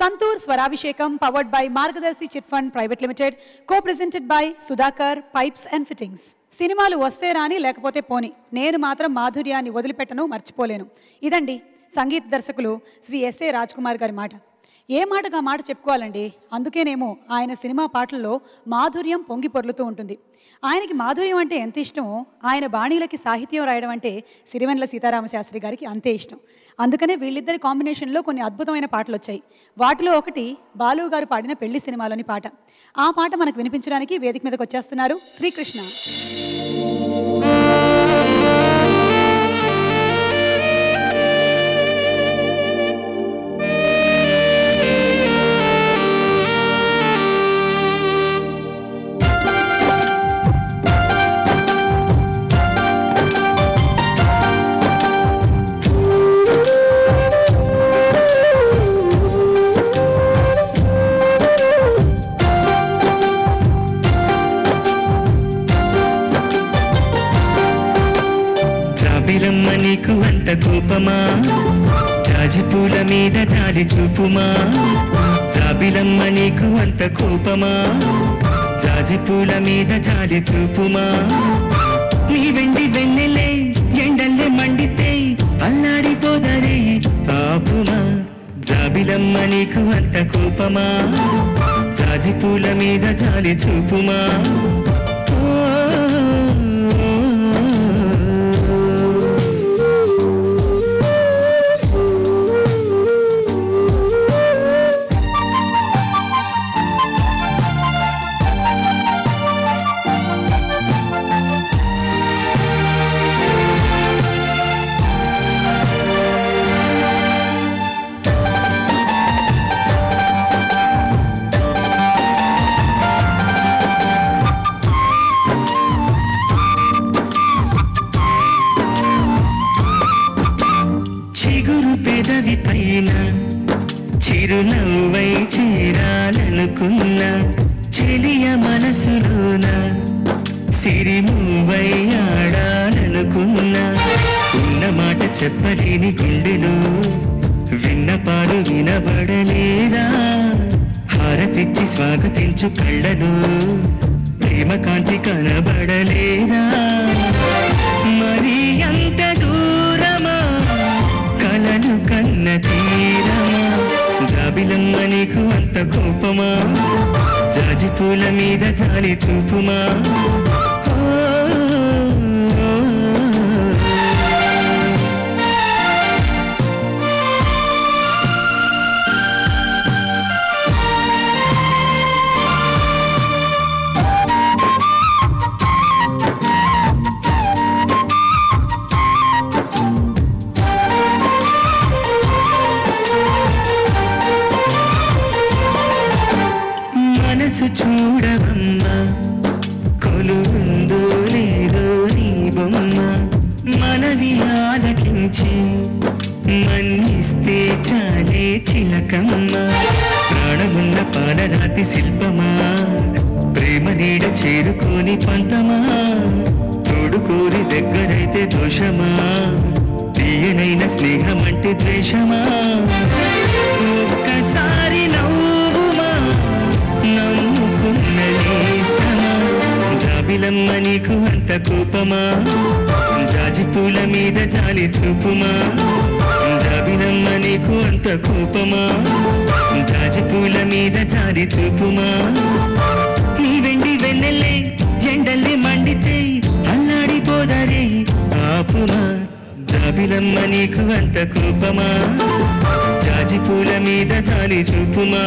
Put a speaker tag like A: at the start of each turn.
A: Santur Swarabhishekam, powered by Margadarshi Chit Fund Private Limited, co-presented by Sudhakar Pipes and Fittings. సినిమాలు వస్తే రాని లేకపోతే పోని, నేను మాత్రం మాధుర్యాన్ని వదిలిపెట్టను, మర్చిపోలేను. ఇదండి సంగీత దర్శకులు శ్రీ ఎస్ఏ రాజ్ కుమార్ గారి మాట. ఏ మాటగా మాట చెప్పుకోవాలండి. అందుకేనేమో ఆయన సినిమా పాటల్లో మాధుర్యం పొంగి పొర్లుతూ ఉంటుంది. ఆయనకి మాధుర్యం అంటే ఎంత ఇష్టమో ఆయన బాణీలకి సాహిత్యం రాయడం అంటే సిరివెన్నెల సీతారామశాస్త్రి గారికి అంతే ఇష్టం. అందుకనే వీళ్ళిద్దరి కాంబినేషన్లో కొన్ని అద్భుతమైన పాటలు వచ్చాయి. వాటిలో ఒకటి బాలు గారు పాడిన పెళ్లి సినిమాలోని పాట. ఆ పాట మనకు వినిపించడానికి వేదిక మీదకి వచ్చేస్తున్నారు శ్రీకృష్ణ.
B: నీకు అంత కోపమా, జాజిపూల మీద జాలి చూపుమా. జాబిలమ్మ నీకు అంత కోపమా, జాజిపూల మీద జాలి చూపుమా. నీ వెండి వెన్నెలే ఎండల్లే మండితే అల్లాడిపోదరే ఆపుమా. జాబిలమ్మ నీకు అంత కోపమా, జాజిపూల మీద జాలి చూపుమా. పెదవి పైన చిరునవ్వై చేరాలనుకున్నా, చెలియ మనసులోన సిరిమువ్వై ఆడాలనుకున్నా. ఉన్న మాట చెప్పలేని గుండెలో విన్నపాలు వినబడలేదా. హారతిచ్చి స్వాగతించు కళ్ళలో ప్రేమ కాంతి కనబడలేదా. మరి అంత దూరమా కలను కన్న తీరమా. జాబిలమ్మ నీకు అంత కోపమా, జాజిపూల మీద జాలి చూపుమా. మనసు చూడవమ్మా, కొలువుందో లేదో నీ బొమ్మ. మనవి ఆలకించి మన్నిస్తే చాలే చిలకమ్మ. ప్రాణమున్న పాలరాతి శిల్పమా, ప్రేమ నీడ చేరుకోని పంతమా. తోడుకోరి దగ్గరైతే దోషమా, తీయనైన స్నేహం అంటే ద్వేషమా. ఒక్కసారి నవ్వుమా, నమ్ముకున్న నేస్తమా. జాబిలమ్మ నీకు అంత కోపమా, జాజిపూల మీద జాలి చూపుమా. జాబిలమ్మ నీకు అంత కోపమా, జాజిపూల మీద జాలి చూపుమా. నీ వెండి వెన్నెల్లే ఎండల్లే మండితే అల్లాడిపోదరే ఆపుమా. జాబిలమ్మ నీకు అంత కోపమా, జాజిపూల మీద జాలి చూపుమా.